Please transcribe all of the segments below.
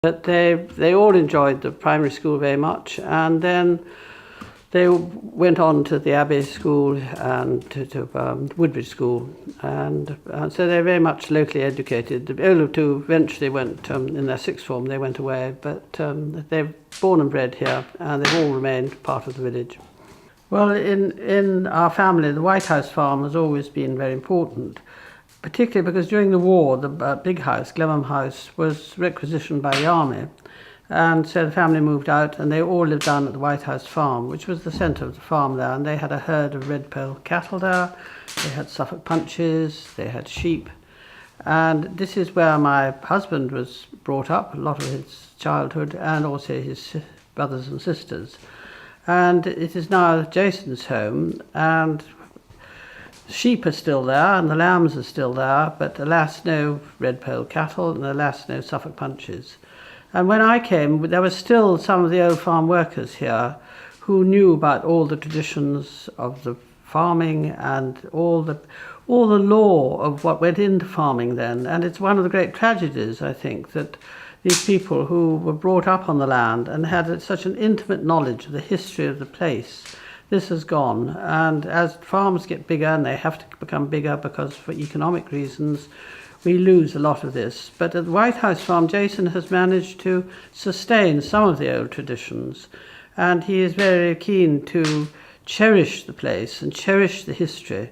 But they all enjoyed the primary school very much, and then they went on to the Abbey School and to Woodbridge School, and so they're very much locally educated. The older two eventually went, in their sixth form, they went away, but they're born and bred here, and they've all remained part of the village. Well, in our family, the White House farm has always been very important, particularly because during the war, the big house, Glenham House, was requisitioned by the army. And so the family moved out, and they all lived down at the White House farm, which was the centre of the farm there. And they had a herd of red pearl cattle there. They had Suffolk punches, they had sheep. And this is where my husband was brought up, a lot of his childhood, and also his brothers and sisters. And it is now Jason's home, and sheep are still there and the lambs are still there, but alas, no red pearl cattle, and alas, no Suffolk punches. And when I came, there were still some of the old farm workers here who knew about all the traditions of the farming and all the law of what went into farming then. And it's one of the great tragedies, I think, that these people who were brought up on the land and had such an intimate knowledge of the history of the place, this has gone. And as farms get bigger, and they have to become bigger because for economic reasons, we lose a lot of this. But at the White House farm, Jason has managed to sustain some of the old traditions, and he is very keen to cherish the place and cherish the history.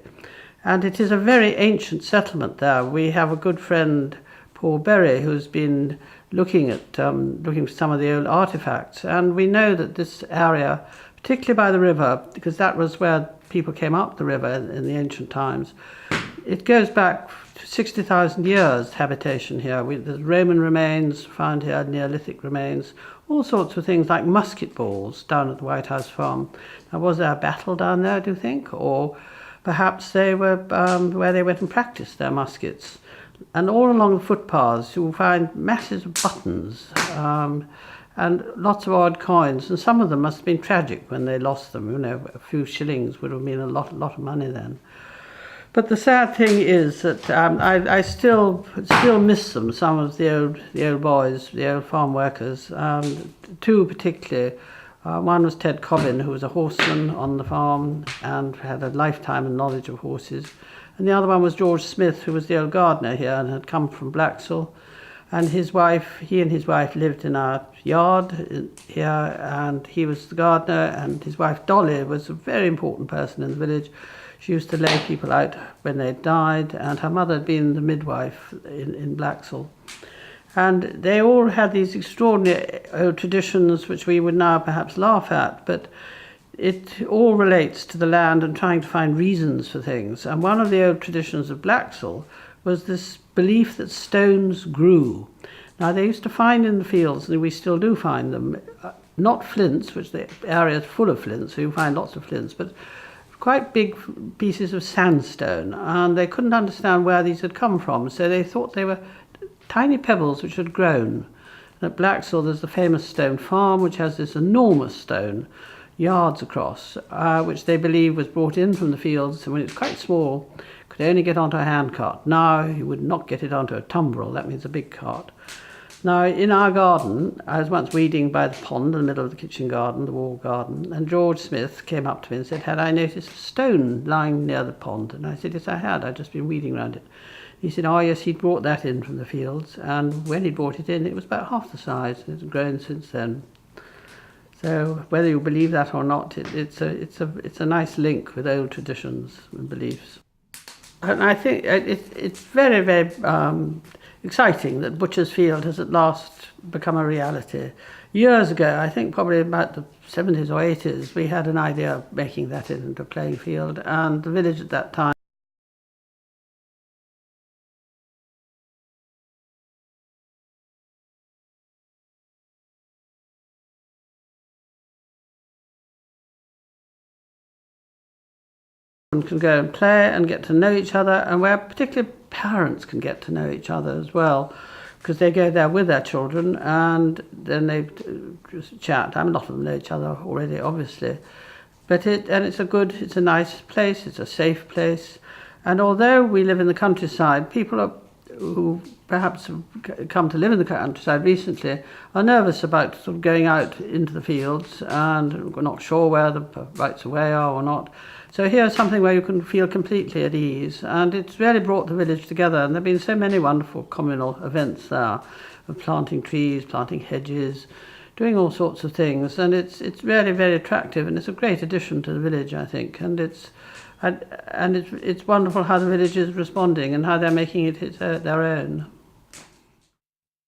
And it is a very ancient settlement there. We have a good friend, Paul Berry, who's been looking for some of the old artifacts, and we know that this area, particularly by the river, because that was where people came up the river in the ancient times, it goes back 60,000 years habitation here. There's Roman remains found here, Neolithic remains, all sorts of things like musket balls down at the White House farm. Now, was there a battle down there, do you think? Or perhaps they were where they went and practiced their muskets. And all along the footpaths you'll find masses of buttons and lots of odd coins, and some of them must have been tragic when they lost them. You know, a few shillings would have been a lot of money then. But the sad thing is that I still miss them, some of the old boys, the old farm workers, two particularly. One was Ted Cobbin, who was a horseman on the farm and had a lifetime of knowledge of horses. And the other one was George Smith, who was the old gardener here and had come from Blacksall. And he and his wife lived in our yard here, and he was the gardener, and his wife Dolly was a very important person in the village. She used to lay people out when they died, and her mother had been the midwife in Blacksall. And they all had these extraordinary old traditions which we would now perhaps laugh at, but it all relates to the land and trying to find reasons for things. And one of the old traditions of Blacksall was this belief that stones grew. Now, they used to find in the fields, and we still do find them, not flints, which the area is full of flints, so you find lots of flints, but quite big pieces of sandstone, and they couldn't understand where these had come from, so they thought they were tiny pebbles which had grown. And at Blacksall there's the famous stone farm, which has this enormous stone, yards across, which they believe was brought in from the fields, and when it was quite small, could only get onto a handcart. Now you would not get it onto a tumbrel, that means a big cart. Now, in our garden, I was once weeding by the pond in the middle of the kitchen garden, the wall garden, and George Smith came up to me and said, had I noticed a stone lying near the pond? And I said, yes, I had. I'd just been weeding around it. He said, oh, yes, he'd brought that in from the fields, and when he brought it in, it was about half the size, and it's grown since then. So whether you believe that or not, it's a nice link with old traditions and beliefs. And I think it's very, very exciting that Butcher's Field has at last become a reality. Years ago, I think probably about the 70s or 80s, we had an idea of making that into a playing field, and the village at that time can go and play and get to know each other, and where particularly parents can get to know each other as well, because they go there with their children and then they just chat. I mean, a lot of them know each other already, obviously, but it's a nice place, it's a safe place, and although we live in the countryside, people are who perhaps have come to live in the countryside recently are nervous about sort of going out into the fields and not sure where the rights of way are or not. So here's something where you can feel completely at ease, and it's really brought the village together, and there have been so many wonderful communal events there of planting trees, planting hedges, doing all sorts of things, and it's really very attractive, and it's a great addition to the village, I think, and it's wonderful how the village is responding and how they're making it their own.